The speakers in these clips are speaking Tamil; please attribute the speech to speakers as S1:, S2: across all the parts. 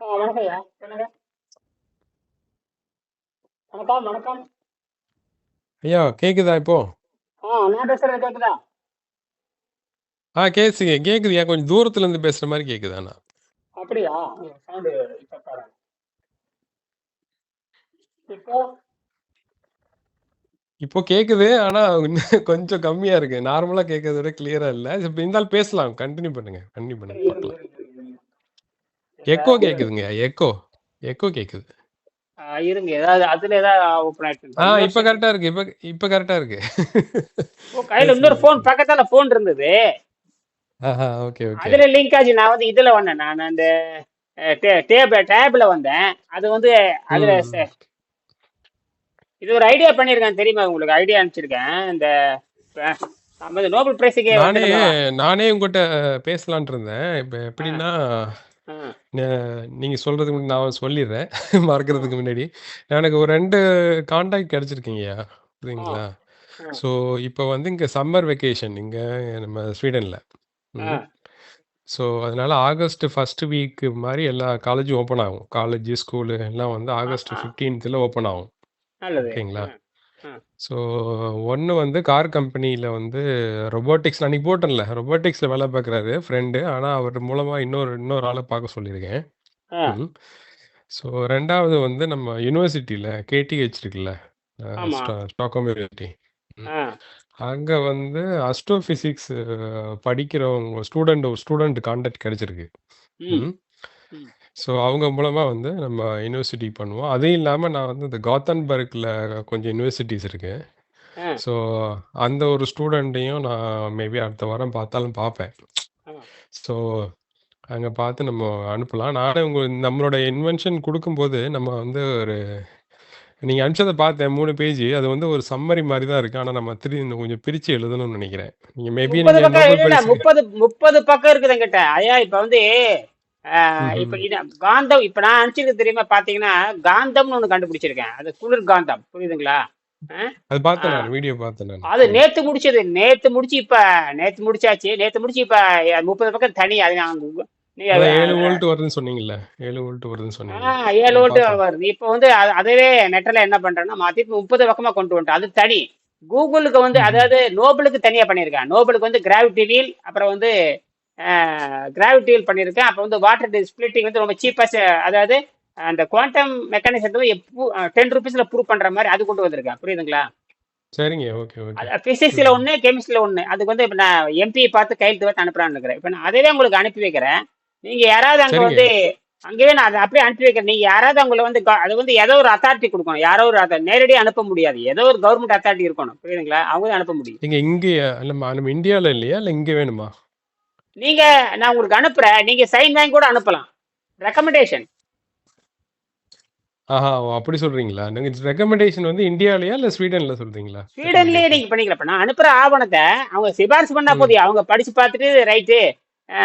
S1: வணக்கம் ஐயா, சொல்லுங்க. வணக்கம் வணக்கம்.
S2: ஐயா கேக்குதா இப்போ?
S1: நான் பேசுறது கேக்குதா?
S2: கேக்குது கேக்குதுயா. கொஞ்சம் தூரத்துல இருந்து பேசுற மாதிரி கேக்குதாண்ணா?
S1: அப்படியா? சவுண்டு இப்ப பாருங்க. இப்போ
S2: இப்போ கேக்குது, ஆனா இன்னும் கொஞ்சம் கம்மியா இருக்கு. நார்மலா கேட்கறத விட கிளியரா இல்ல. இப்ப இருந்தாலும் பேசலாம். கண்டினியூ பண்ணுங்க, கண்டினியூ பண்ணுங்க,
S1: சரி, இருங்க
S2: பார்க்கலாம்.
S1: இருங்க இருங்க இருங்க.
S2: எக்கோ
S1: ஏதாவது
S2: கேக்குதுங்க, எக்கோ. எக்கோ கேக்குது.
S1: இருங்க, ஏதாவது அதுல ஏதாவது ஓப்பன் ஆயிட்டு பாருங்க. இன்னொரு
S2: இப்ப
S1: செகண்ட்.
S2: கரெக்டா இருக்கு. இப்ப கரெக்டா இருக்கு.
S1: ஓ, கையில
S2: பேசுங்க,
S1: இன்னொரு போன்
S2: பேசுங்க.
S1: பக்கத்தால போன் இருந்தது.
S2: Okay, okay.
S1: அதுல லிங்க் ஆச்சு. நான் வந்து இதுல வந்தேன். நான் அந்த டேப்ல வந்தேன். அது வந்து அதுல
S2: ம்.
S1: இது ஒரு ஐடியா பண்ணியிருக்கேன், தெரியுமா உங்களுக்கு? ஐடியா அனுப்பிச்சிருக்கேன். இந்த அஹ், நம்ம இந்த நோபல் பிரைஸுக்கு
S2: நானே
S1: வந்துடுங்க.
S2: நானே உங்ககிட்ட பேசலான்ட்டு இருந்தேன். இப்ப
S1: ஆ
S2: எப்படின்னா,
S1: ஆ
S2: நீங்க சொல்றதுக்கு முன்னாடி நான் சொல்லிடுறேன்.
S1: ஆ
S2: மறக்கிறதுக்கு முன்னாடி. எனக்கு ஒரு 2 கான்டாக்ட் கிடைச்சிருக்கீங்கயா.
S1: ஆ
S2: புரியுதுங்களா?
S1: ஆ
S2: ஸோ, இப்போ வந்து இங்க சம்மர் வெக்கேஷன் இங்க நம்ம ஸ்வீடன்ல.
S1: ஆ
S2: ம். ஸோ, அதனால ஆகஸ்ட் 1 வீக் மாரி எல்லா காலேஜும் ஓப்பன் ஆகும். காலேஜ், ஸ்கூலு எல்லாம் வந்து
S1: ஆ
S2: ஆகஸ்ட்
S1: ஆ
S2: 15ல ஓப்பன் ஆகும்.
S1: நல்லது.
S2: ஓகேங்களா?
S1: ஆ ஆ
S2: ஸோ, ஒண்ணு வந்து கார் கம்பெனியில வந்து ரொபோட்டிக்ஸ் அன்னைக்கு போட்டேன்ல, ரொபோட்டிக்ஸ்ல வேலை பார்க்குறாரு ஃப்ரெண்டு. ஆனா, அவர் மூலமா இன்னொரு இன்னொரு ஆள பார்க்க சொல்லியிருக்கேன்.
S1: ஆ
S2: ம். ஸோ 2வது வந்து நம்ம யுனிவர்சிட்டில கேடிஹெச் இருக்குல்ல,
S1: ஆமா.
S2: Stockholm university. ம்.
S1: ஆ
S2: அங்க வந்து அஸ்ட்ரோபிசிக்ஸ் படிக்கிறவங்க ஸ்டூடண்ட் கான்டாக்ட் கிடைச்சிருக்கு.
S1: ம்
S2: ம்.
S1: ம்
S2: ஸோ அவங்க மூலமா வந்து நம்ம யுனிவர்சிட்டி பண்ணுவோம். அதுவும் இல்லாம நான் வந்து இந்த காத்தன்பர்க்ல கொஞ்சம் யுனிவர்சிட்டிஸ் இருக்கு.
S1: ஆ
S2: ஸோ அந்த ஒரு ஸ்டூடண்ட்டையும் நான் மேபி அடுத்த வாரம் பார்த்தாலும் பார்ப்பேன்.
S1: ஆ
S2: ஸோ அங்க பார்த்து நம்ம அனுப்பலாம். நானே நம்மளோட இன்வென்ஷன் குடுக்கும்போது, நம்ம வந்து நீங்க அனுப்பிச்சத பார்த்தேன் 3 பேஜ். அது வந்து ஒரு சம்மரி மாரி தான் இருக்கு. ஆனா நம்ம இன்னும் கொஞ்சம் பிரிச்சு எழுதணும்னு நெனைக்கிறேன்.
S1: முப்பது
S2: நீங்க
S1: பக்கம்
S2: நோபல்
S1: இல்ல,
S2: பரிசுக்கு
S1: 30 பக்கம் இருக்குது என்கிட்ட. ஐயா, இப்ப வந்து இப்ப
S2: ம்ஹ்ம்.
S1: இது காந்தம். இப்ப நான் அனுப்பிச்சிருக்கு தெரியுமா? பாத்தீங்கன்னா, காந்தம்னு ஒண்ணு கண்டுபிடிச்சிருக்கேன். அது குளிர் காந்தம், புரியுதுங்களா? ஆ?
S2: அது
S1: ஆ,
S2: பார்த்தேன் நானு. வீடியோ பார்த்தேன் நானு.
S1: அது
S2: ம்.
S1: நேத்து முடிச்சது. நேத்து முடிச்சு இப்ப நேத்து முடிச்சாச்சு. நேத்து முடிச்சு இப்ப 30 பக்கம் தனி. அது நான் நீங்க
S2: அதான் 7 வோல்ட் வருதுன்னு சொன்னீங்கல்ல. 7 வோல்ட் வருதுன்னு
S1: ஆ
S2: சொன்னீங்க.
S1: 7
S2: அது
S1: வோல்ட்
S2: பார்த்தேன்.
S1: வருது. இப்போ வந்து அதுவே நெட்ல என்ன பண்றேன்னா மாத்தி 30 பக்கமா கொண்டு வந்துட்டேன். அது தனி. கூகுளுக்கு வந்து,
S2: ம்ஹ்ம்.
S1: அதாவது நோபலுக்கு தனியா பண்ணியிருக்கேன். நோபலுக்கு வந்து கிராவிட்டி வீல், அப்புறம் வந்து கிராவிட்டி வீல் பண்ணியிருக்கேன். அப்புறம் வந்து வாட்டர் ஸ்பிளிட்டிங் வந்து ரொம்ப சீப்பஸ்ட், அதாவது அந்த குவாண்டம் மெக்கானிசத்தை 10 ருபீஸ்ல ப்ரூவ் பண்ற மாதிரி அது கொண்டு வந்திருக்கேன், புரியுதுங்களா?
S2: சரிங்க. Okay, okay.
S1: அது பிசிக்ஸ்ல
S2: ம்.
S1: ஒண்ணு, கெமிஸ்ட்ரியில ஒண்ணு. அதுக்கு வந்து இப்ப நான் எம்பியை பார்த்து கையெழுத்து வச்சு அனுப்புறான்னு இருக்கிறேன். இப்ப நான் அதவே உங்களுக்கு அனுப்பி வைக்கிறேன். நீங்க யாராவது அங்க
S2: சரிங்க.
S1: வந்து, அங்கேயே நான் அதை அப்படியே அனுப்பி வைக்கிறேன். நீங்க யாராவது அவங்கள வந்து அது வந்து ஏதோ ஒரு அத்தாரிட்டி கொடுக்கணும். யாரோ ஒரு நேரடியாக அனுப்ப முடியாது. ஏதோ ஒரு கவர்மெண்ட் அத்தாரிட்டி இருக்கணும், புரியுதுங்களா? அவங்க தான் அனுப்ப முடியும்.
S2: நீங்க இங்கயா? நம்ம இந்தியால இல்லையா? இல்ல இங்க வேணுமா?
S1: நீங்க, நான் உங்களுக்கு அனுப்புறேன். நீங்க சைன் வாங்கி கூட அனுப்பலாம். ரெக்கமெண்டேஷன்.
S2: ஓ! அப்படி சொல்றீங்களா? நீங்க ரெக்கமெண்டேஷன் வந்து இந்தியாலயா? இல்ல ஸ்வீடன்ல சொல்றீங்களா?
S1: ஸ்வீடன்லயே
S2: ரெக்கமெண்டேஷன்.
S1: நீங்க பண்ணிக்கலாம். இப்ப நான் அனுப்புற ஆவணத்தை அவங்க சிபாரிசு பண்ணா
S2: ம்.
S1: போதும். அவங்க படிச்சு பார்த்துட்டு ரைட்டு,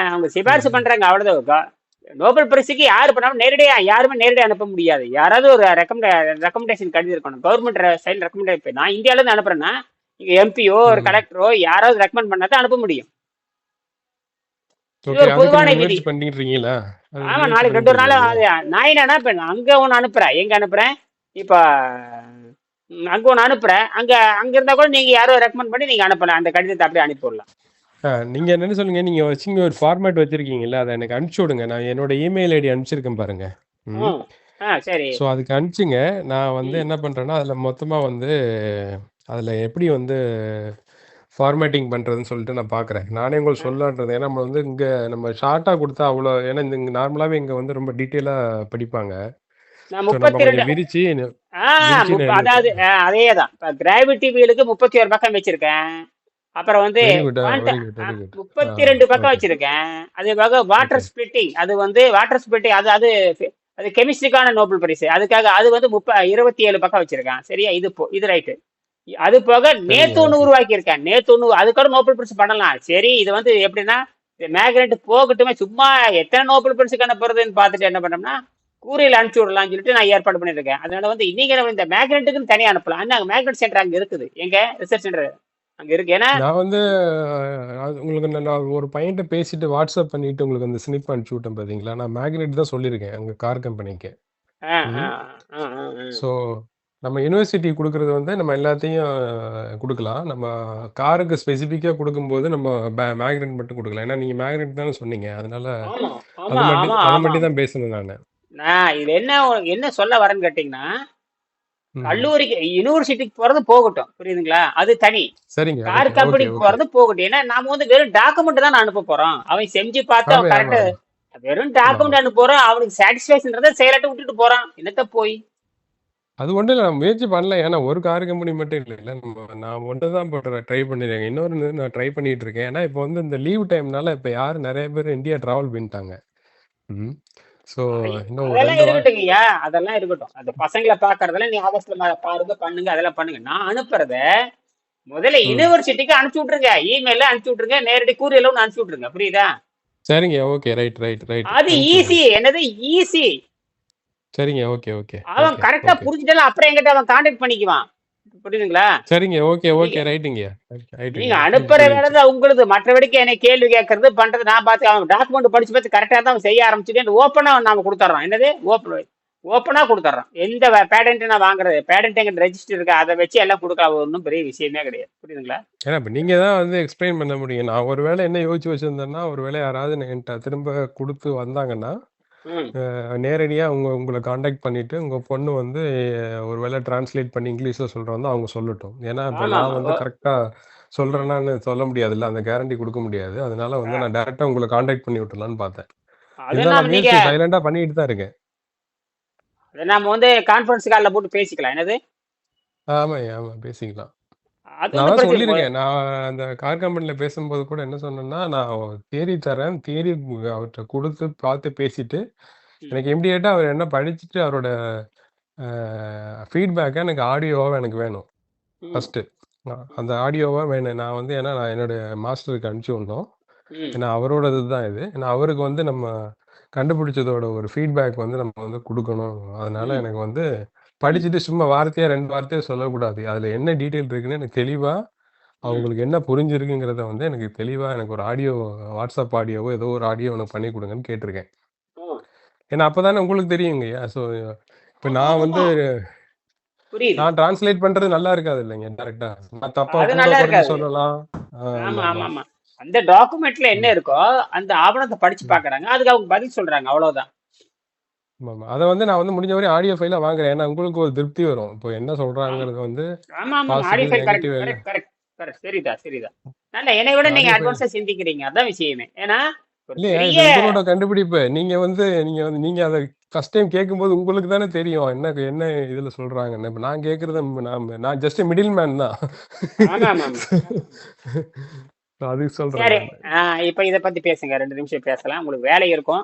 S1: அவங்க சிபாரிசு
S2: ம்ஹ்ம்.
S1: பண்றாங்க, அவ்வளவுதான். நோபல் பரிசுக்கு யாரு பண்ணாலும் நேரடியா யாருமே நேரடியாக அனுப்ப முடியாது. யாராவது ஒரு ரெக்கமெண்டேஷன் கடிதம் இருக்கணும். Government sign recommend. நான் இந்தியால இருந்து அனுப்புறேன்னா, இங்க எம்பியோ ஒரு
S2: ம்.
S1: கலெக்டரோ யாராவது ரெக்கமெண்ட் பண்ணா தான் அனுப்ப முடியும். இது
S2: ஓகே.
S1: ஒரு
S2: அதுக்கு
S1: பொதுவான
S2: நீங்க
S1: விதி.
S2: முயற்சி பண்ணிட்டு இருக்கீங்களா? அது
S1: ஆமா,
S2: முயற்சி
S1: நாளைக்கு
S2: பண்ணிட்டு
S1: 2 நாள்
S2: இருக்கீங்களா?
S1: நான் என்னன்னா, இப்ப நான் அங்க ஒண்ணு அனுப்புறேன். எங்க அனுப்புறேன்? இப்ப அங்க ஒண்ணு அனுப்புறேன். அங்க அங்க இருந்தா கூட நீங்க யாரோ ரெக்கமெண்ட் பண்ணி நீங்க அனுப்பலாம். அந்த கடிதத்தை அப்படியே அனுப்பி விடலாம்.
S2: நீங்க என்ன சொன்னீங்க? நீங்க ஒரு ஃபார்மேட் வச்சிருக்கீங்கல்ல, அத எனக்கு அனுப்பிச்சு விடுங்க. நான் என்னோட இமெயில் ஐடி அனுப்பிச்சிருக்கேன் பாருங்க. ம்.
S1: ம். சரி.
S2: ஸோ அதுக்கு அனுப்பிச்சுங்க. நான் வந்து
S1: ம்.
S2: என்ன பண்றேன்னா, அதில மொத்தமா வந்து அதில எப்படி வந்து ஃபார்மேட்டிங் பண்றதுன்னு சொல்லிட்டு நான் பார்க்குறேன். நானே உங்களுக்கு
S1: அ
S2: சொல்லலான்ட்டு இருந்தேன். ஏன்னா நம்ம வந்து இங்க நம்ம ஷார்ட்டா குடுத்தா அவ்வளோ, ஏன்னா இங்க நார்மலாவே இங்க வந்து ரொம்ப டீட்டெயிலா படிப்பாங்க.
S1: நான்
S2: ஸோ நம்ம
S1: 32.
S2: கொஞ்சம் விரிச்சு நான் என்ன
S1: அதாவது அதேதான். இப்ப கிராவிட்டி வீலுக்கு 31 பக்கம் வச்சிருக்கேன். அப்புறம் வந்து
S2: வெரி குட்.
S1: குவாண்ட
S2: வெரி குட். Very good. ஆ
S1: 32 பக்கம்
S2: ஓகே,
S1: வச்சிருக்கேன். அதே போக
S2: ஓகே.
S1: வாட்டர் ஸ்பிளிட்டிங், அது வந்து வாட்டர் ஸ்பிளிட்டிங், அது அது அது கெமிஸ்ட்ரிக்கான நோபல் பரிசு. அதுக்காக அது வந்து 27 பக்கம் வச்சிருக்கேன். சரியா? இது ரைட்டு. அது போக
S2: சரிங்க.
S1: நேத்து ஒண்ணு
S2: ஓகே.
S1: உருவாக்கியிருக்கேன். நேத்து ஒண்ணு அதுக்கூட நோபல் பரிசு பண்ணலாம். சரி, இது வந்து எப்படின்னா, மேக்னெட் போகட்டுமே, சும்மா எத்தனை நோபல் பரிசுக்கான போறதுன்னு பார்த்துட்டு என்ன பண்ணோம்னா, கூரியர் அனுப்பிச்சு விடலாம்னு சொல்லிட்டு நான் ஏற்பாடு பண்ணிருக்கேன். அதனால வந்து நீங்க இந்த மேக்னெட்டுக்குன்னு தனியா அனுப்பலாம். ஆனா மேக்னெட் சென்டர் அங்க இருக்குது. எங்க ரிசர்ச் சென்டர் அங்க இருக்கு. ஏன்னா
S2: நான் வந்து உங்களுக்கு நான் ஒரு பையன்கிட்ட பேசிட்டு வாட்ஸ்அப் பண்ணிட்டு உங்களுக்கு அந்த ஸ்னிப் அனுப்பிச்சு விட்டேன் பார்த்தீங்களா? நான் மேக்னெட் தான் சொல்லியிருக்கேன் அங்க கார் கம்பெனிக்கு.
S1: ஆ, ஆ,
S2: ம்.
S1: ஆ, ஆ, ஆ.
S2: ஸோ நம்ம யுனிவர்சிட்டி குடுக்குறது வந்து நம்ம எல்லாத்தையும் குடுக்கலாம். நம்ம காருக்கு ஸ்பெசிஃபிக்கா குடுக்கும்போது நம்ம மேக்னெட் மட்டும் குடுக்கலாம். ஏன்னா நீங்க மேக்னெட் தானே சொன்னீங்க. அதனால
S1: ஆமா, ஆமா, ஆமா,
S2: அத
S1: ஆமா,
S2: மட்டும்
S1: ஆமா.
S2: தான் பேசினேன் நானு.
S1: நான் இது என்ன சொல்ல வரேன்னு கேட்டீங்கன்னா,
S2: ம்.
S1: கல்லூரிக்கு யுனிவர்சிட்டிக்கு போறது போகட்டும். புரியுதுங்களா? அது தனி.
S2: சரிங்க.
S1: கார்
S2: ஓகே, ஓகே,
S1: கம்பெனிக்கு
S2: ஓகே.
S1: போறது போகட்டும். ஏன்னா நாம வந்து வெறும் டாக்குமெண்ட் தான் அனுப்ப போறோம். அவன் செஞ்சு பார்த்து
S2: ஆமா,
S1: அவன்
S2: ஆமா,
S1: கரெக்ட்.
S2: ஆமா.
S1: வெறும்
S2: ஆமாமா.
S1: டாக்குமெண்ட் அனுப்புறோம். அவனுக்கு சாட்டிஸ்பேக்ஷன்றத செயலாட்ட விட்டுட்டு போறான். என்னத்த போய்.
S2: அது ஒண்ணும் இல்ல. நான் முயற்சி பண்ணல. ஏன்னா ஒரு கார் கம்பெனி மட்டும் இல்லைல்ல. நான் ஒண்ணு தான் இப்போ ட்ரை பண்ணியிருக்கேன். இன்னொன்னு நான் ட்ரை பண்ணிட்டு இருக்கேன். ஏன்னா இப்போ வந்து இந்த லீவ் டைம்னால இப்போ யாரும் நெறைய பேர் இந்தியா டிராவல் பண்ணிட்டாங்க. ம். ஸோ இன்னும் ஒரு
S1: அதெல்லாம்
S2: 2
S1: இருக்கட்டுங்கய்யா. அதெல்லாம் இருக்கட்டும். அந்த பசங்களை பாக்குறதெல்லாம் நீ ஆகஸ்ட்ல பாருங்க, பண்ணுங்க, அதெல்லாம் பண்ணுங்க. நான் அனுப்புறத முதல்ல
S2: ம்.
S1: யுனிவர்சிட்டிக்கு அனுப்பிச்சு விட்டுருங்க. இமெயில அனுப்பிச்சு விட்டுருங்க. நேரடி கூரியர்ல ஒன்று அனுப்பிச்சு விட்டுருங்க. புரியுதா?
S2: சரிங்க. ஓகே. Right, right, right.
S1: அது
S2: அனுப்பிச்சு
S1: ஈஸி.
S2: விடுறேன்.
S1: என்னது ஈஸி.
S2: சரிங்க. ஓகே, ஓகே,
S1: அவன்
S2: ஓகே,
S1: கரெக்டா
S2: ஓகே.
S1: புரிஞ்சுட்டாலும் அப்புறம் என்கிட்ட அவன் கான்டாக்ட் பண்ணிக்குவான். புரியுதுங்களா?
S2: சரிங்க. ஓகே,
S1: நீங்க
S2: ஓகே. ரைட்டுங்கய்யா.
S1: நீங்க
S2: ரைட்டுங்க.
S1: அனுப்புற
S2: புரிஞ்சுச்சு.
S1: வேலைதான் உங்களுது. மற்றபடிக்கு என்னை கேள்வி கேட்கறது பண்றது நான் பார்த்து அவன் டாக்குமெண்ட் படிச்சு பார்த்து கரெக்டா தான் அவன் செய்ய ஆரம்பிச்சுட்டு ஓப்பனா நாம கொடுத்துட்றோம். என்னது ஓப்பனா கொடுத்துட்றோம். எந்த பேடன்ட் நான் வாங்குறது, பேடன்ட் எங்க ரெஜிஸ்டர் இருக்கு, அதை வச்சு எல்லாம் கொடுக்கலாம். ஒன்றும் பெரிய விஷயமே கிடையாது. புரியுதுங்களா?
S2: ஏன்னா இப்ப நீங்க தான் வந்து எக்ஸ்பிளைன் பண்ண முடியும். நான் ஒரு வேளை என்ன யோசிச்சு வச்சிருந்தேன்னா, ஒரு வேளை யாராவது என்ட்ட திரும்ப குடுத்து வந்தாங்கன்னா,
S1: ம்.
S2: நேரடியா உங்கள கான்டாக்ட் பண்ணிட்டு, உங்க பொண்ணு வந்து ஒரு வேளை டிரான்ஸ்லேட் பண்ணி இங்கிலீஷ்ல சொல்றோம்னா அவங்க சொல்லட்டும். ஏன்னா இப்ப
S1: ஆமா,
S2: நான்
S1: ஆமா.
S2: வந்து கரெக்ட்டா
S1: ம்.
S2: சொல்றேனான்னு சொல்ல முடியாதுல்ல. அந்த கேரண்டி குடுக்க முடியாது. அதனால
S1: ஆ,
S2: வந்து நான் டைரக்ட்டா உங்கள கான்டாக்ட் பண்ணி விட்டுறலான்னு பார்த்தேன்.
S1: அது
S2: இருந்தாலும்
S1: நாம
S2: நான்
S1: நீங்க
S2: முயற்சி சைலன்ட்டா பண்ணிட்டு தான் இருக்கேன்.
S1: அதை நாம வந்து கான்ஃபரன்ஸ் காலில் போட்டு பேசிக்கலாம். என்னது?
S2: ஆமாய்யா, ஆமா பேசிக்கலாம்.
S1: அது
S2: நான்
S1: ஒன்றும்
S2: தான்
S1: பிரச்சனை
S2: சொல்லியிருக்கேன். நான் அந்த கார் கம்பெனில பேசும்போது கூட என்ன சொன்னேன்னா, நான் தியரி தரேன். தியரி அவர்ட்ட குடுத்து பார்த்து பேசிட்டு,
S1: ம்.
S2: எனக்கு இமிடியேட்டா அவர் என்ன படிச்சுட்டு அவரோட அ ஃபீட்பேக்க எனக்கு ஆடியோவா எனக்கு வேணும்.
S1: ம்.
S2: ஃபர்ஸ்ட்டு.
S1: ம்.
S2: அந்த ஆடியோவா வேணும். நான் வந்து ஏன்னா நான் என்னுடைய மாஸ்டருக்கு அனுப்பிச்சு விடணும்.
S1: ம்.
S2: ஏன்னா அவரோடது தான் இது. ஏன்னா அவருக்கு வந்து நம்ம கண்டுபிடிச்சதோட ஒரு ஃபீட்பேக் வந்து நம்ம வந்து குடுக்கணும். அதனால
S1: ம்.
S2: எனக்கு வந்து
S1: ம்.
S2: படிச்சுட்டு சும்மா வார்த்தையா 2 வார்த்தையா சொல்லக்கூடாது. அதுல என்ன டீட்டெயில் இருக்குன்னு எனக்கு தெளிவா
S1: ம்.
S2: அவங்களுக்கு என்ன புரிஞ்சிருக்குங்கிறத வந்து எனக்கு தெளிவா எனக்கு ஒரு ஆடியோ வாட்ஸ்அப் ஆடியோவோ ஏதோ ஒரு ஆடியோ எனக்கு பண்ணி குடுங்கன்னு கேட்டிருக்கேன்.
S1: ம்.
S2: ஏன்னா அப்பதானே உங்களுக்கு தெரியுங்கய்யா. ஸோ இப்ப
S1: ஆமா,
S2: நான் வந்து
S1: ஆமா. புரியுது.
S2: நான் டிரான்ஸ்லேட் பண்றது நல்லா இருக்காது இல்லைங்க டைரக்ட்டா. நான் தப்பா
S1: அது
S2: கூட
S1: நல்லா
S2: குறைச்சு
S1: இருக்காது.
S2: சொல்லலாம்.
S1: ஆமா,
S2: ஆமாமா.
S1: ஆமா, ஆமா. அந்த டாக்குமெண்ட்ல என்ன
S2: ம்.
S1: இருக்கோ அந்த ஆவணத்தை படிச்சு
S2: ம்.
S1: பாக்குறாங்க. அதுக்கு அவங்க பதில் சொல்றாங்க. அவ்வளவுதான்.
S2: ஆமாமா. அத வந்து நான் வந்து முடிஞ்ச வரையும் ஆடியோ ஃபைலா வாங்குறேன். ஏன்னா உங்களுக்கு ஒரு திருப்தி வரும். இப்போ என்ன
S1: ஆமா,
S2: சொல்றாங்கிறது வந்து
S1: ஆமா, ஆமா. Audio
S2: positive,
S1: file correct,
S2: negative எல்லாம்
S1: கரெக்ட், கரெக்ட், கரெக்ட். சரிதா, சரிதா. நல்ல என்னை விட நீங்க
S2: ஆடியோ ஃபைல்
S1: அட்வான்ஸா சிந்திக்கிறீங்க. அதான் விஷயமே. ஏன்னா ஒரு
S2: இல்லையா
S1: பெரிய
S2: இது உங்களோட கண்டுபிடிப்பு. நீங்க அத ஃபர்ஸ்ட் டைம் கேட்கும்போது உங்களுக்கு தானே தெரியும். என்ன என்ன இதுல சொல்றாங்கன்னு. இப்ப நான் கேட்கறது நான் ஜஸ்ட் மிடில் மேன் தான்.
S1: ஆமா, ஆமா, ஆமா.
S2: அதுக்கு சொல்றேன்
S1: சரி.
S2: நானு.
S1: இப்ப இத பத்தி பேசுங்க. 2 நிமிஷம் பேசலாம். உங்களுக்கு வேலை இருக்கும்.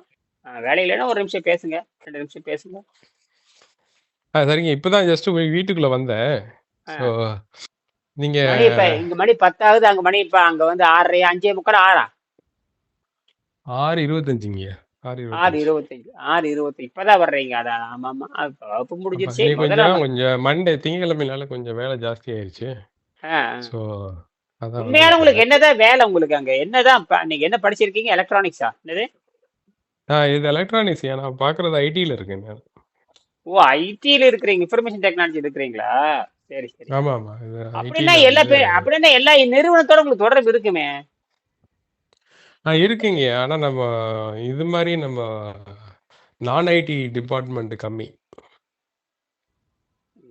S1: வேலை இல்லைன்னா ஒரு நிமிஷம் பேசுங்க. 2 நிமிஷம் பேசுங்க.
S2: சரிங்க. இப்பதான் ஜஸ்ட் வீட்டுக்குள்ள வந்தேன்.
S1: ஆ.
S2: ஸோ நீங்க
S1: மணி இப்ப இங்க மணி 10 ஆகுது. அங்க மணி இப்ப அங்க வந்து 6:30, 5:45, 6.
S2: 6:25ங்கய்யா. 6:25.
S1: 6:25. 6:25. இப்பதான் வர்றீங்க. அதான். ஆமாமா. வகுப்பு
S2: ஆமா.
S1: முடிஞ்சிருச்சு.
S2: இன்னைக்கு
S1: முதல்ல நம்ம
S2: கொஞ்சம் மண்டே திங்கட்கிழமைனால கொஞ்சம் வேலை ஜாஸ்தி ஆயிருச்சு.
S1: ஆ, ஆ.
S2: ஸோ அதான்
S1: உண்மையான
S2: வந்துட்டு
S1: உங்களுக்கு
S2: இருந்தேன்.
S1: என்னதான் வேலை உங்களுக்கு அங்க? என்னதான் நீங்க என்ன படிச்சிருக்கீங்க? எலக்ட்ரானிக்ஸா? என்னது?
S2: இது எலக்ட்ரானிக்ஸ் நான் பார்க்குறது ஐடில இருக்கேன் நான்.
S1: ஓ! ஐடில இருக்கிறீங்க. இன்ஃபர்மேஷன் டெக்னாலஜி இருக்கிறீங்களா? சரி, சரி.
S2: ஆமாமா. இது
S1: அப்படின்னா
S2: ஐடில வந்து
S1: எல்லா நிறுவனத்தோட உங்களுக்கு தொடர்பு இருக்குமே.
S2: இருக்குங்கய்யா. ஆனா நம்ம இது மாரி நம்ம நான் ஐடி டிபார்ட்மெண்ட் கம்மி.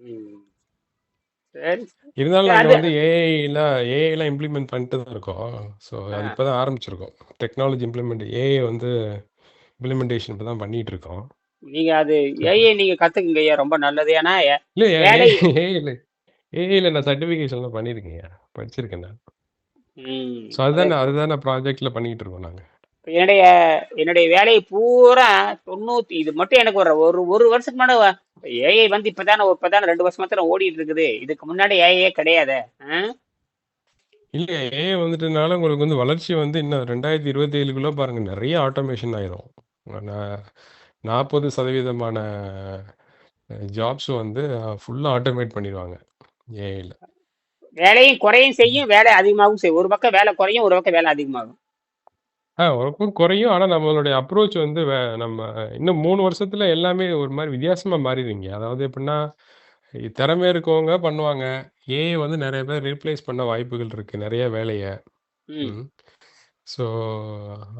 S1: ம். சரி.
S2: இருந்தாலும்
S1: சரி
S2: நாங்க
S1: அது
S2: வந்து ஏஐலாம் இம்ப்ளிமெண்ட் பண்ணிட்டு தான் இருக்கோம். ஸோ
S1: ஆ.
S2: அது இப்ப தான் ஆரம்பிச்சிருக்கோம். டெக்னாலஜி ஏஐ வந்து இம்ப்ளிமெண்டேஷன் இப்ப தான் பண்ணிட்டு இருக்கோம்.
S1: நீங்க அது
S2: ஸோ
S1: ஏஐ நீங்க கத்துக்குங்க ஐயா. ரொம்ப நல்லது. ஏன்னா
S2: இல்லையா
S1: வேலை
S2: ஏஐல நான் சர்டிஃபிகேஷன்லாம் பண்ணியிருக்கேன்யா. படிச்சிருக்கேன் நான்.
S1: ம்.
S2: ஸோ
S1: அது
S2: அதுதானே ப்ராஜெக்ட்ல பண்ணிட்டு இருக்கோம் நாங்க.
S1: இப்ப என்னுடைய வேலை பூரா 90 இது மட்டும் எனக்கு ஒரு வருஷத்துக்கு முன்னாடி ஏஐ வந்து இப்பதானே 2 வருஷமா தான் ஓடிட்டு இருக்குது. இதுக்கு முன்னாடி ஏஐயே கிடையாதே. ஆ?
S2: இல்ல ஏஐ வந்துட்டனால உங்களுக்கு வந்து வளர்ச்சி வந்து இன்னும் 2027க்குள்ள பாருங்க நெறைய ஆட்டோமேஷன் ஆயிரும். நான் 40% ஜாப்ஸ் வந்து ஃபுல்லா ஆட்டோமேட் பண்ணிருவாங்க ஏஐல.
S1: வேலையும் குறையும் செய்யும், வேலை அதிகமாகவும் செய்யும். ஒரு பக்கம் வேலை குறையும், ஒரு பக்கம் வேலை அதிகமாகும்.
S2: உனக்கும் குறையும். ஆனா நம்மளுடைய அப்ரோச் வந்து நம்ம இன்னும் 3 வருஷத்துல எல்லாமே ஒரு மாரி வித்தியாசமா மாறிருவீங்க. அதாவது எப்படின்னா, திறமை இருக்கவங்க பண்ணுவாங்க. ஏஐ வந்து நெறைய பேர் ரீப்ளேஸ் பண்ண வாய்ப்புகள் இருக்கு. நெறைய வேலைய.
S1: ம்.
S2: ம். So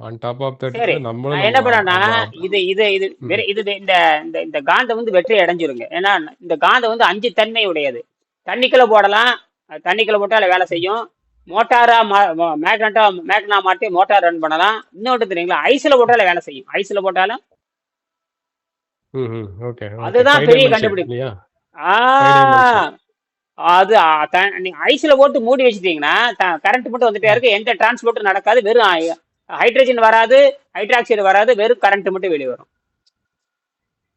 S2: on top of that
S1: சரி.
S2: நம்மளும்
S1: நான் என்ன பண்ணேன்னா,
S2: நம்ம
S1: இது இது இது
S2: ம்.
S1: இது இந்த இந்த இந்த காந்தம் வந்து வெற்றி அடைஞ்சிருங்க. ஏன்னா இந்த காந்தம் வந்து 5 தன்மை உடையது. தண்ணிக்குள்ள போடலாம். தண்ணிக்குள்ள போட்டா அதுல வேலை செய்யும். மோட்டாரா மேக்னா மாட்டி மோட்டார் ரன் பண்ணலாம். இன்னொன்று தெரியுங்களா? ஐஸ்ல போட்டாலும் வேலை செய்யும். ஐஸ்ல போட்டாலும்
S2: ம்ஹ்ம். Okay, okay.
S1: அதுதான்
S2: 5
S1: பெரிய
S2: டைமென்ஷன்
S1: கண்டுபிடிப்பு.
S2: இல்லையா?
S1: ஆ
S2: 5 டைமென்ஷன்.
S1: அது நீங்க ஐஸ்ல போட்டு மூடி வச்சிட்டீங்கன்னா கரண்ட் மட்டும் வந்துட்டே
S2: ம்.
S1: இருக்கு. எந்த டிரான்ஸ்போர்ட்டும் நடக்காது. வெறும் ஹைட்ரஜன் வராது, ஹைட்ராக்சைடு வராது. வெறும் கரண்ட் மட்டும் வெளியே வரும்.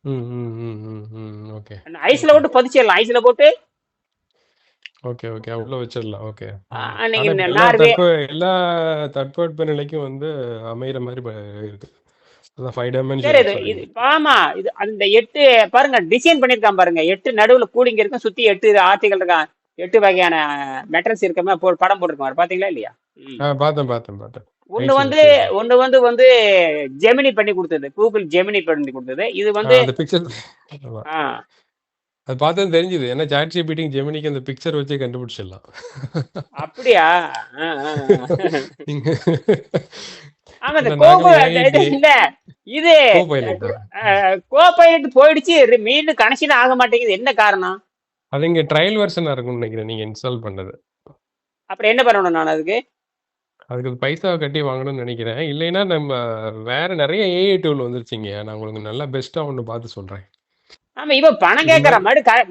S2: ம், ம், ம், ம், ம். ஓகே,
S1: ஐஸ்ல
S2: ஓகே.
S1: போட்டு பதிச்சிடலாம். ஐஸ்ல போட்டு
S2: ஓகே, ஓகே. உள்ள வச்சிடலாம். ஓகே. ம்.
S1: நீங்க
S2: ஆனா இப்ப
S1: நார்வே
S2: எல்லா தட்பவெட்ப நிலைக்கும் வந்து அமையிற மாரி இருக்கு. அதான் 5
S1: சரி.
S2: டைமென்ஷன்
S1: இது இது
S2: சொல்றீங்க.
S1: ஆமா. இது அந்த 8 பாருங்க டிசைன் பண்ணியிருக்கான் பாருங்க. 8 நடுவுல கூலிங் இருக்கும். சுத்தி 8 ஆர்டிகல் இருக்கான். 8 வகையான மெட்டல்ஸ் இருக்க மாதிரி படம் போட்டிருக்கான். பாத்தீங்களா இல்லையா? ம்.
S2: பார்த்தேன், பார்த்தேன், பார்த்தேன்.
S1: ஒண்ணு
S2: நைஸ்,
S1: வந்து
S2: நைஸ், நைஸ்.
S1: ஒண்ணு வந்து வந்து ஜெமினி பண்ணி கொடுத்தது. கூகுள் ஜெமினி பண்ணி கொடுத்தது. இது வந்து
S2: அந்த பிக்சர் ஆமா.
S1: ஆ
S2: அது பார்த்ததும் தெரிஞ்சுது. ஏன்னா ChatGPTக்கும், Geminiக்கும் அந்த பிக்சர் வச்சே கண்டுபிடிச்சிடலாம்.
S1: அப்படியா? ஆ, ஆ, ஆ.
S2: நீங்க
S1: ஆமா. இந்த
S2: ஏன்னா
S1: கோகோ
S2: நாங்களும் ஏஐ
S1: இது இல்ல இது
S2: கோ-பைலட்டா?
S1: கோபைலட் போயிடுச்சு. மீண்டும் கனெக்ஷன் ஆக மாட்டேங்குது. என்ன காரணம்?
S2: அது இங்க ட்ரையல் வெர்ஷனா இருக்கும்னு நினைக்கிறேன் நீங்க இன்ஸ்டால் பண்ணது.
S1: அப்புறம் என்ன பண்ணணும் நான் அதுக்கு?
S2: அதுக்கு பைசா கட்டி வாங்கணும்னு நினைக்கிறேன். இல்லைன்னா நம்ம வேற நெறைய ஏஐ டூல் வந்துருச்சுங்க. நான் உங்களுக்கு நல்லா பெஸ்ட்டா ஒண்ணு பார்த்து சொல்றேன்.
S1: ஆமா. இவன் பணம்
S2: இது மாரி
S1: கேட்கறான்.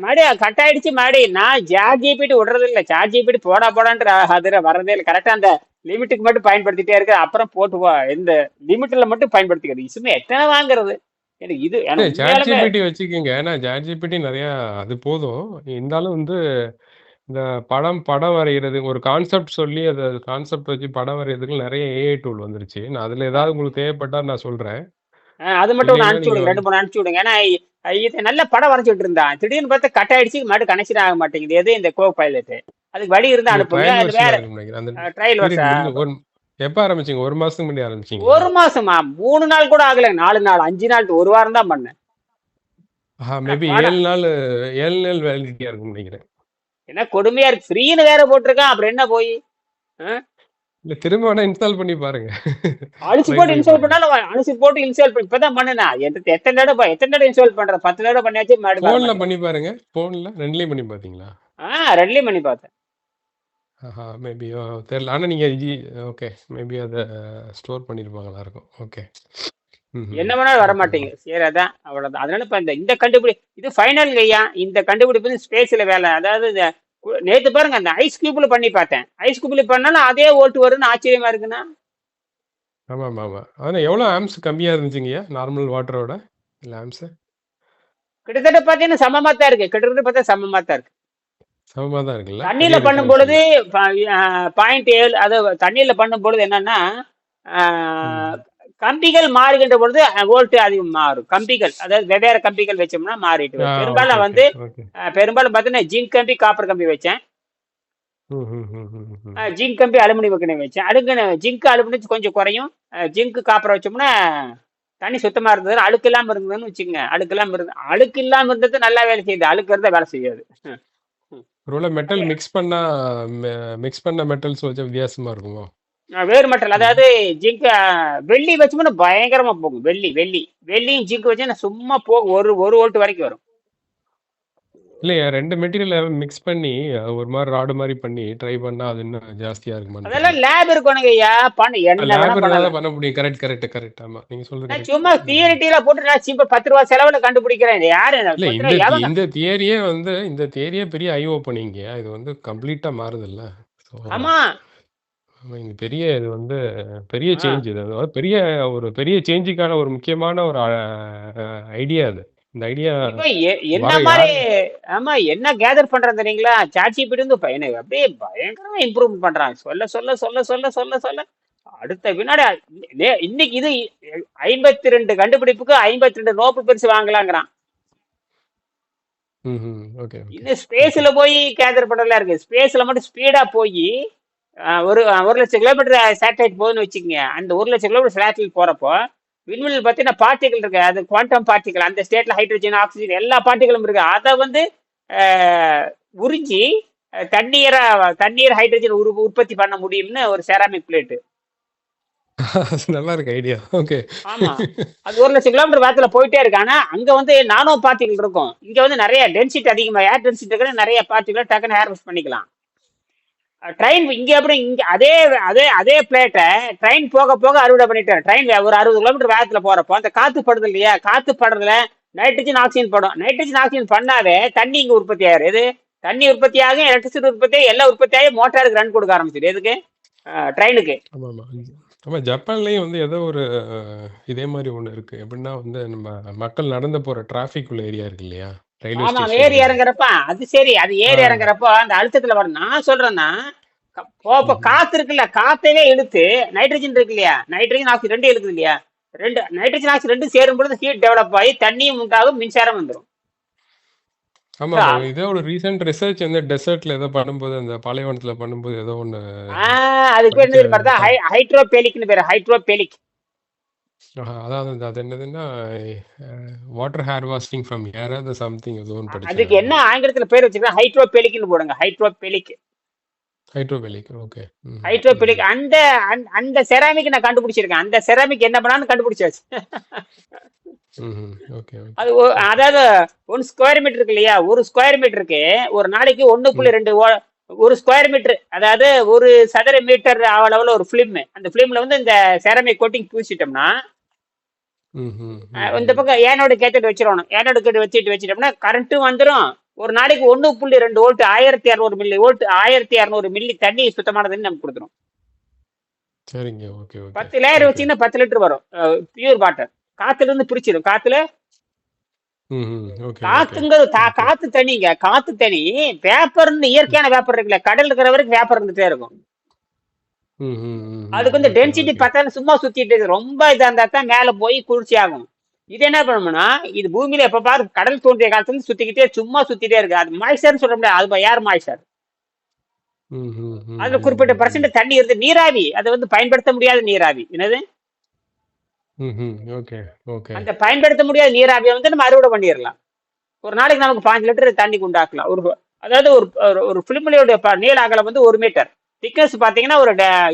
S1: மறுபடி கட் ஆயிடுச்சு. மறுபடி நான் சாட் ஜிபிடி விடுறது இல்ல. சாட் ஜிபிடி போடா போடான்ற அதுல வரதே இல்லை. கரெக்டா அந்த லிமிட்டுக்கு மட்டும் பயன்படுத்திட்டே இருக்கு. அப்புறம் போட்டு இந்த லிமிட்ல மட்டும் பயன்படுத்திக்கிறது. சும்மா எத்தனை வாங்குறது? எனக்கு இது
S2: இல்ல
S1: எனக்கு உண்மையாலுமே
S2: ChatGPT வச்சுக்கங்க. ஏன்னா ChatGPT நெறையா அது போதும். இருந்தாலும் வந்து இந்த படம் வரையிறது, ஒரு கான்செப்ட் சொல்லி அத கான்செப்ட் வச்சு படம் வரையறதுக்கு நெறைய ஏஐ டூல் வந்துருச்சு. நான் அதுல ஏதாவது உங்களுக்கு தேவைப்பட்டா நான் சொல்றேன்.
S1: அது மட்டும் ஒன்று
S2: இல்லைன்னா
S1: அனுப்பிச்சு
S2: நீங்க
S1: விடுங்க. 2 3 அனுப்பிச்சு விடுங்க. ஏன்னா இது நல்ல படம் வரைஞ்சிட்டு இருந்தான். திடீர்னு பார்த்தா கட் ஆயிடுச்சு. மறுபடியும் கனெக்ஷன் ஆக மாட்டேங்குது. எது இந்த கோ பைலட். அதுக்கு வழி இருந்தா
S2: இது
S1: அனுப்புங்க.
S2: ட்ரையல்
S1: அது
S2: வெர்ஷனா
S1: வேற
S2: இருக்கும்னு நெனைக்கிறேன். அந்த
S1: ட்ரையல்
S2: பீரியட்
S1: வருஷா
S2: முடிஞ்சு எப்ப ஆரம்பிச்சீங்க? 1 மாசத்துக்கு முன்னாடி ஆரம்பிச்சீங்களா?
S1: 1 மாசமா 3 நாள் கூட ஆகல. 4 நாள் 5 நாள் 1 வாரம் தான் பண்ணேன்.
S2: மேபி
S1: படம்
S2: 7 நாள் வேலிடிட்டியா இருக்கும்னு நெனைக்கிறேன்.
S1: என்ன கொடுமையா இருக்கு. ஃப்ரீன்னு வேற போட்டிருக்கான். அப்புறம் என்ன போய்
S2: இல்ல திரும்ப வேணா இன்ஸ்டால் பண்ணி பாருங்க.
S1: அழிச்சு
S2: ட்ரை
S1: போட்டு
S2: பண்ணி
S1: இன்ஸ்டால்
S2: பாருங்க.
S1: பண்ணாலும் அழிச்சு போட்டு இன்ஸ்டால் பண்ணி இப்பதான் பண்ணுனா எத்தனை தடவை இன்ஸ்டால் பண்றேன்? 10 தடவை பண்ணியாச்சு. மறுபடியும் வர
S2: ஃபோன்ல
S1: மாட்டேங்குது.
S2: பண்ணி பாருங்க. ஃபோன்ல 2லயும் பண்ணி பார்த்தீங்களா?
S1: ரெண்டுலயும் பண்ணி பார்த்தேன்.
S2: மேபி தெரியல. ஆனா நீங்க ஓகே. மேபி அத ஸ்டோர் பண்ணியிருப்பாங்களா இருக்கும். ஓகே.
S1: என்ன வேணாலும் வர
S2: ஓகே ப்ரோ.
S1: மாட்டேங்குது. சரி அதான் அவ்வளவுதான். அதனால இப்ப இந்த இது ஃபைனல் ஐயா. இந்த கண்டுபிடிப்பு வந்து ஸ்பேஸ்ல வேலை. அதாவது நேத்து பாருங்க அந்த ஐஸ் கியூப்ல பண்ணி பார்த்தேன். ஐஸ் கியூப்ல பண்ணாலும் அதே ஓட்டு வரும்னு ஆச்சரியமா இருக்குன்னா
S2: ஆமா. ஆனா எவ்வளோ ஆம்ப்ஸ் கம்மியா இருந்துச்சுங்கய்யா? நார்மல் வாட்டரோட இல்ல ஆம்ப்ஸ்?
S1: கிட்டத்தட்ட பாத்தீங்கன்னா சமமா தான் இருக்கு. கிட்டத்தட்ட பார்த்தா சமமா தான் இருக்கு.
S2: சமமா தான் இருக்குல்ல?
S1: தண்ணியில
S2: பெரிய
S1: பண்ணும்
S2: டிஃபரன்ஸ்
S1: பொழுது
S2: இல்ல.
S1: 0.7 அது தண்ணியில பண்ணும் பொழுது என்னன்னா
S2: ம்.
S1: ஆஹ், கம்பிகள் மாறுகின்ற பொழுது வோல்ட் அதிகம் மாறும். கம்பிகள் அதாவது வெவ்வேறு கம்பிகள் வச்சோம்னா மாறிட்டு வரும்.
S2: ஓகே,
S1: பெரும்பாலும்
S2: ஓகே,
S1: வந்து
S2: ஓகே.
S1: பெரும்பாலும் பார்த்தீங்கன்னா ஜிங்க் கம்பி காப்பர் கம்பி வச்சேன்.
S2: ம்.
S1: ஜிங்க் கம்பி அலுமினியம் கம்பி வச்சேன். ஜிங்க் அலுமினியம் கொஞ்சம் குறையும். ஜிங்க் காப்பர் வச்சோம்னா தண்ணி சுத்தமா இருந்தது. அழுக்கு இல்லாம இருந்ததுன்னு வச்சுக்கோங்க. அழுக்கு இல்லாம இருந்தது நல்லா வேலை செய்யுது. அழுக்கு இருந்தா வேலை செய்யாது.
S2: ஒருவேளை மெட்டல் மிக்ஸ் பண்ண மெட்டல்ஸ் வச்சா வித்தியாசமா இருக்குமோ?
S1: வேறு மெட்டல்
S2: ம்.
S1: அதாவது ஜிங்க் வெள்ளி வச்சோம்னா பயங்கரமா போகும். வெள்ளியும் ஜிங்க் வச்சா சும்மா போகும். ஒரு வோல்ட் வரைக்கும் வரும்.
S2: இல்லையா 2 மெட்டீரியல மிக்ஸ் பண்ணி ஒரு மாரி ராடு மாரி பண்ணி ட்ரை பண்ணா அது இன்னும் ஜாஸ்தியா இருக்குமான்னு
S1: அதெல்லாம்
S2: தெரியல.
S1: லேப் இருக்கணுங்க ஐயா. என்ன வேணா
S2: லேப் இருந்தா
S1: பண்ணலாம்.
S2: தான் பண்ண முடியும். கரெக்ட். ஆமா. நீங்க சொல்றது
S1: நான்
S2: கரெக்ட்.
S1: சும்மா
S2: ம்.
S1: தியரிட்டியில போட்டு நான் சிம்பிள் 10 ரூபா செலவுல கண்டுபிடிக்கிறேன். இது யாரு
S2: இல்ல
S1: 10 ரூபா எவங்க?
S2: இந்த தியரியே பெரிய ஐ ஓப்பனிங்க. இது வந்து கம்ப்ளீட்டா மாறுதுல்ல. ஸோ
S1: ஆமா.
S2: ஆமா இது வந்து பெரிய
S1: ஆ.
S2: சேஞ்ச் இது. அதாவது ஒரு பெரிய சேஞ்சுக்கான ஒரு முக்கியமான ஒரு ஐடியா அது. இந்த ஐடியா
S1: இப்ப என்ன
S2: வர
S1: மாதிரி
S2: யார்
S1: ஆமா என்ன கேதர் பண்றேன் தெரியுங்களா? சாட்சிபிடி வந்து எனக்கு அப்படியே பயங்கரமா இம்ப்ரூவ் பண்றான். சொல்ல அடுத்த வினாடி இன்னைக்கு இது 52 கண்டுபிடிப்புக்கு 52 நோபல் பரிசு வாங்கலாங்கிறான்.
S2: ஓகே, ஓகே,
S1: இன்னும்
S2: ஓகே.
S1: ஸ்பேஸ்ல போய் கேதர் பண்றதுலாம் இருக்கு. ஸ்பேஸ்ல மட்டும் ஸ்பீடா போய் ஒரு 1,00,000 கிலோமீட்டர் சேட்டலைட் போகுதுன்னு வச்சுக்கோங்க. அந்த 1,00,000 கிலோமீட்டர் சேட்டலைட் போறப்போ விண்வெளியில் பார்த்தீங்கன்னா பார்ட்டிகல் இருக்கு. அது குவாண்டம் பார்ட்டிகல். அந்த ஸ்டேட்ல ஹைட்ரஜன், ஆக்சிஜன் எல்லா பார்ட்டிகளும் இருக்கு. அதை வந்து அஹ், உறிஞ்சி தண்ணீரை தண்ணீர் ஹைட்ரஜன் உற்பத்தி பண்ண முடியும்னு ஒரு செராமிக் பிளேட்.
S2: அது நல்லா இருக்கு ஐடியா. ஓகே.
S1: ஆமா. அது 1,00,000 கிலோமீட்டர் வேகத்துல போயிட்டே இருக்கு. ஆனா அங்க வந்து நானோ பார்ட்டிகல் இருக்கும். இங்க வந்து நிறைய டென்சிட்டி அதிகமா, ஏர் டென்சிட்டி இருக்கிற நிறைய பார்ட்டிகல் டக்குன்னு ஹேர்வெஸ்ட் பண்ணிக்கலாம். ட்ரெயின் இங்க எப்படி இங்க அதே அதே அதே பிளேட்டை ட்ரெயின் போக போக அறுவடை பண்ணிட்டேன். ட்ரெயின் ஒரு 60 கிலோமீட்டர் வேகத்துல போறப்போ அந்த காத்து படுது இல்லையா, காத்து படுறதுல நைட்ரஜன் ஆக்சிஜன் படும். நைட்ரஜன் ஆக்சிஜன் பண்ணாவே தண்ணி இங்க உற்பத்தி ஆயிரும். இது தண்ணி உற்பத்தி ஆகும், எலக்ட்ரிசிட்டி உற்பத்தி ஆகி எல்லாம் உற்பத்தி ஆகி மோட்டாருக்கு ரன் கொடுக்க ஆரம்பிச்சிடும். எதுக்கு? ட்ரெயினுக்கு.
S2: ஆமா, ஆமா. ஆமா, ஜப்பான்லயும் வந்து ஏதோ ஒரு இதே மாதிரி ஒண்ணு இருக்கு. எப்படின்னா வந்து நம்ம மக்கள் நடந்து போற டிராஃபிக் உள்ள ஏரியா இருக்கு இல்லையா? ரயில்வே
S1: ஆமா, ஏறி
S2: ஸ்டேஷன்ல.
S1: இறங்குறப்ப அது சரி, அது
S2: ஆ.
S1: ஏறி இறங்குறப்போ அந்த அழுத்தத்துல வரும். நான் சொல்றேன்னா போப்ப
S2: ம்ஹ்ம்.
S1: காத்து இருக்குல்ல, காத்தையே இழுத்து நைட்ரஜன் இருக்கு இல்லையா, நைட்ரஜன் ஆக்சைடு ரெண்டு இழுக்குது இல்லையா, ரெண்டு நைட்ரஜன் ஆக்சைடு ரெண்டு சேரும் பொழுது ஹீட் டெவலப் ஆகி தண்ணியும் உண்டாகும், மின்சாரம் வந்துடும்.
S2: ஆமா, ஆமா. இதோ ஒரு ரீசென்ட் ரிசர்ச் வந்து டெசர்ட்ல ஏதோ பண்ணும்போது, அந்த பாலைவனத்துல பண்ணும்போது ஏதோ ஒண்ணு
S1: அதுக்கு பேர் என்ன
S2: படிச்ச
S1: தெரியுமா? ஹைட்ரோபேலிக்னு பேரு, ஹைட்ரோபேலிக்.
S2: அதாவது அது என்னதுன்னா வாட்டர் ஹேர்வாஸ்டிங் ஃப்ரம் ஏர் அது சம்திங் ஏதோ ஒன்று படிச்சேன்
S1: அதுக்கு
S2: நான்.
S1: என்ன ஆங்கிலத்துல பேர் வச்சிருக்கா? ஹைட்ரோபேலிக்னு போடுங்க, ஹைட்ரோபேலிக்.
S2: ஹைட்ரோபெலிக். ஓகே.
S1: ஹைட்ரோபேலிக். அந்த அந்த செராமிக் நான் கண்டுபிடிச்சிருக்கேன். அந்த செராமிக் என்ன பண்ணான்னு கண்டுபிடிச்சாச்சு.
S2: Okay, okay.
S1: அது அதாவது 1 ஸ்கொயர் மீட்டர் இருக்கு இல்லையா, 1 ஸ்கொயர் மீட்டருக்கு ஒரு நாளைக்கு 1.2 ஒரு ஸ்கொயர் மீட்டர், அதாவது 1 சதுர மீட்டர் அளவுல ஒரு பிலிம். அந்த பிலிம்ல வந்து இந்த செராமிக் கோட்டிங் பூசிட்டோம்னா இந்த பக்கம் ஏனோட கேத்தட் வச்சிடணும். ஏனோட கேட்டு வச்சுட்டோம்னா கரண்ட்டும் வந்துடும். ஒரு நாளைக்கு 1.2 வோல்ட், 1200 மில்லி வோல்ட், 1200 மில்லி தண்ணி, சுத்தமான தண்ணி நமக்கு கொடுத்துரும்.
S2: சரிங்க. Okay, okay.
S1: 10 layer
S2: okay.
S1: வச்சீங்கன்னா 10 லிட்டர் வரும் பியூர் வாட்டர். காத்துல இருந்து பிரிச்சிடும். காத்துல
S2: ஓகே, ஓகே.
S1: காத்துங்கிறது
S2: ஓகே.
S1: காத்து தண்ணிங்க. காத்து தண்ணி வேப்பர்னு, இயற்கையான வேப்பர் இருக்குல்ல, கடல் இருக்கிற வரைக்கும் வேப்பர் இருந்துட்டே இருக்கும். அதுக்கு வந்து
S2: ஓகே,
S1: டென்சிட்டி
S2: ஓகே.
S1: பார்த்தாலும் சும்மா சுத்திட்டு இருக்கு. ரொம்ப இதா இருந்தா தான் மேல போய் குளிர்ச்சி ஆகும். இது என்ன பண்ணணும்னா, இது பூமியில எப்ப பாரு கடல் தோன்றிய காலத்துல இருந்து சுத்திக்கிட்டே சும்மா சுத்திட்டே இருக்கு. அது மாய்ச்சர்னு சொல்ல முடியாது, அது ஏர் மாய்ச்சர். அதுல குறிப்பிட்ட பர்சன்ட் தண்ணி இருந்து நீராவி, அதை வந்து பயன்படுத்த முடியாத நீராவி. என்னது?
S2: Okay, okay.
S1: அந்த பயன்படுத்த முடியாத நீராவியை வந்து நம்ம அறுவடை பண்ணிடலாம். ஒரு நாளைக்கு நமக்கு 5 லிட்டர் தண்ணி உண்டாக்கலாம். அதாவது ஒரு பிலிம்லையோட நீள அகலம் வந்து 1 மீட்டர். திக்னஸ் பாத்தீங்கன்னா ஒரு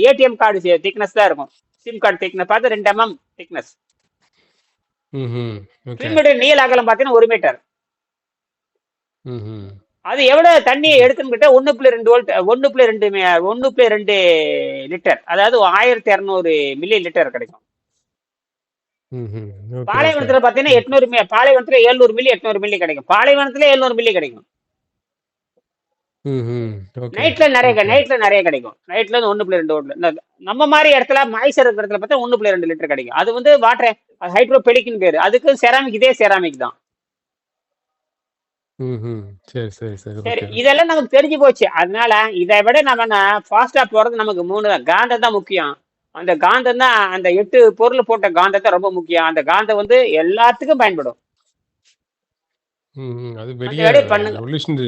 S1: ஏடிஎம் கார்டு திக்னஸ் தான் இருக்கும். சிம் கார்டு திக்னஸ் பார்த்து 2 mm திக்னஸ்.
S2: ஓகே.
S1: பிலிமோட நீள அகலம் பாத்தீங்கன்னா 1 மீட்டர். அது எவ்வளவு தண்ணியை எடுத்துன்னு கிட்ட 1.2 வோல்ட், 1.2 லிட்டர், அதாவது 1200 மில்லி லிட்டர் கிடைக்கும்.
S2: ஓகே,
S1: பாலைவனத்துல பாத்தீங்கன்னா 800 பாலைவனத்துல 700 மில்லி 800 மில்லி கிடைக்கும். பாலைவனத்துல 700 மில்லி கிடைக்கும்.
S2: ஓகே.
S1: நைட்ல நிறைய கிடைக்கும். நைட்ல இருந்து 1.2 வோல்ட். நம்ம மாதிரி இடத்துல மாய்ச்சர் இருக்கிற இடத்துல பார்த்தா 1.2 லிட்டர் கிடைக்கும். அது வந்து வாட்டர் ஹைட்ரோபெலிக்னு பேரு. அதுக்கு செராமிக், இதே செராமிக் தான்.
S2: சரி, சரி, சரி.
S1: சரி,
S2: ஓகே.
S1: இதெல்லாம் நமக்கு தெரிஞ்சு போச்சு. அதனால இதை விட நம்ம ஃபாஸ்டா போறது நமக்கு 3 தான். காந்தம் தான் முக்கியம். அந்த காந்தம் தான், அந்த 8 பொருள் போட்ட காந்தத்தை ரொம்ப முக்கியம். அந்த காந்தம் வந்து எல்லாத்துக்கும் பயன்படும்.
S2: அது
S1: அந்த
S2: பெரிய
S1: வேலையை பண்ணுங்க.
S2: ரெவல்யூஷனரி,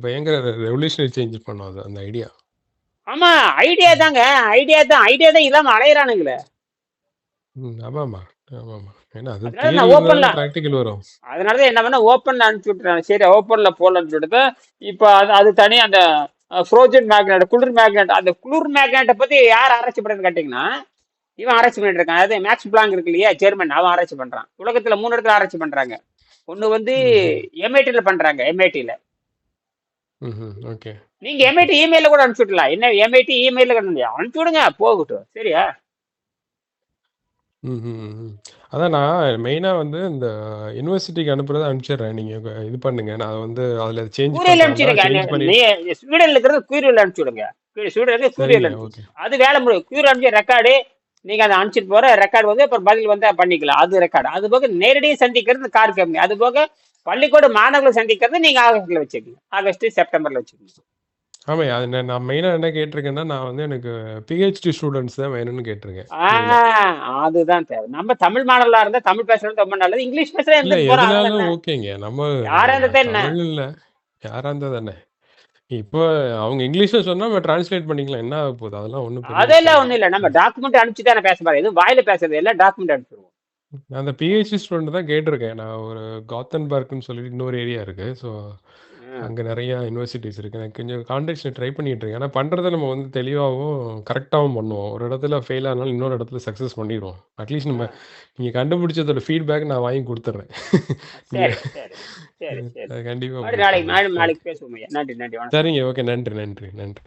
S2: பயங்கர ரெவல்யூஷனரி சேஞ்ச் பண்ணும் அது, அந்த ஐடியா.
S1: ஆமா, ஐடியா தாங்க. ஐடியா தான் இல்லாம அலையிறானுங்களே.
S2: ஆமாமா, ஆமாமா. ஏன்னா அது
S1: அதனால
S2: தியரி
S1: நான்
S2: இருந்தா
S1: ஓப்பன்ல,
S2: தான் பிராக்டிக்கல் வரும்.
S1: அதனாலதான் என்ன பண்ண, ஓப்பன்ல அனுப்பிச்சு விட்டுறேன். சரி, ஓப்பன்ல போடலான்னு சொல்லிட்டு இப்ப அது தனி. அந்த ஃப்ரோசன் மேக்னெட், குளிர் மேக்னெட், அந்த குளிர் மேக்னெட்டை பத்தி யார் ஆராய்ச்சி பண்றதுன்னு கேட்டீங்கன்னா, இவன் ஆராய்ச்சி பண்ணிட்டு இருக்கான். அதாவது மேக்ஸ் பிளாங்க் இருக்கு இல்லையா, ஜெர்மன், அவன் ஆராய்ச்சி பண்றான். உலகத்துல 3 இடத்துல ஆராய்ச்சி பண்றாங்க. ஒண்ணு வந்து எம்ஐடில பண்றாங்க, எம்ஐடில.
S2: ஓகே.
S1: நீங்க எம்ஐடி இமெயில கூட அனுப்பிச்சு விடலாம். என்ன எம்ஐடி இமெயில அனுப்பிச்சு விடுங்க, போகட்டும். சரியா?
S2: அதான் நான் மெயினா வந்து இந்த யூனிவர்சிட்டிக்கு அனுப்புறதை அனுப்பிச்சிடுறேன். நீங்க இது பண்ணுங்க. நான் வந்து அதுல சேஞ்ச்
S1: கூரியல்
S2: பண்றதா
S1: அனுப்பிச்சிடுங்க.
S2: சேஞ்ச் பண்ணி.
S1: ஸ்வீடன்ல இருக்கிறது கூரியல் அனுப்பிச்சு விடுங்க. ஸ்வீடனுக்கு கூரியல்
S2: சரிங்க.
S1: அனுப்பிச்சு,
S2: ஓகே.
S1: அது வேலை முடியும். கூரியல் அனுப்பிச்சு ரெக்கார்டு, நீங்க அதை அனுப்பிச்சிட்டு போற ரெக்கார்டு வந்து அப்புறம் பதில் வந்தா பண்ணிக்கலாம். அது ரெக்கார்டு. அது போக நேரடியாக சந்திக்கிறது கார் கம்பெனி. அது போக பள்ளிக்கூட மாணவர்களை சந்திக்கிறது நீங்க ஆகஸ்ட்ல வச்சுக்கோங்க. ஆகஸ்ட் செப்டம்பர்ல வச்சுக்கோங்க.
S2: ஆமாய்யா. அது நான் மெயினா என்ன கேட்டிருக்கேன்னா, நான் வந்து எனக்கு பிஹெச்டி ஸ்டூடண்ட்ஸ் தான் வேணும்னு கேட்டிருக்கேன்.
S1: ஆ
S2: மெயினா.
S1: அதுதான் தேவை. நம்ம தமிழ் மாணவர்களா இருந்தா தமிழ் பேசுறது ரொம்ப நல்லது. இங்கிலீஷ் பேசுறது
S2: இல்ல
S1: இருந்துட்டு போறோம். அவ்வளவுதான்
S2: எதுனாலும்
S1: என்ன.
S2: ஓகேங்க. நம்ம
S1: யாரா இருந்ததே என்ன.
S2: தமிழ் இல்ல. யாரா இருந்தா தானே. இப்போ அவங்க இங்கிலீஷ்ல சொன்னா நம்ம டிரான்ஸ்லேட் பண்ணிக்கலாம். என்ன ஆகப் போகுது? அதெல்லாம் ஒண்ணும் பெரிய விஷயம்
S1: அதெல்லாம்
S2: இல்ல.
S1: ஒண்ணும் இல்ல. நம்ம டாக்குமெண்ட் அனுப்பிச்சு தானே பேச போறோம். எதுவும் வாயில பேசுறது இல்ல, டாக்குமெண்ட் அனுப்பிச்சிருவோம்.
S2: நான் அந்த பிஹெச்டி ஸ்டூடண்ட் தான் கேட்டிருக்கேன். நான் ஒரு காத்தன்பர்க்னு சொல்லிட்டு இன்னொரு ஏரியா இருக்கு. ஸோ
S1: ம்.
S2: அங்க நெறைய யுனிவர்சிட்டீஸ் இருக்கு. எனக்கு கொஞ்சம் கான்டாக்ட்ஸ்ல ட்ரை பண்ணிட்டு இருக்கேன். ஆனா பண்றத நம்ம வந்து தெளிவாவும், கரெக்ட்டாவும் பண்ணுவோம். ஒரு இடத்துல ஃபெயில் ஆனாலும் இன்னொரு இடத்துல சக்சஸ் பண்ணிருவோம். அட்லீஸ்ட்
S1: ஆ.
S2: நம்ம நீங்க கண்டுபிடிச்சதோட ஃபீட்பேக் நான் வாங்கி குடுத்துர்றேன். நீங்க
S1: சரி, சரி, சரி, சரி.
S2: அது கண்டிப்பா
S1: மறுபடியும்
S2: குடுத்துர்றேன்.
S1: நாளைக்கு
S2: ஓகே.
S1: நாளைக்கு பேசுவோம் ஐயா. நன்றி, நன்றி. வணக்கம்.
S2: சரிங்க. ஓகே. நன்றி, நன்றி, நன்றி.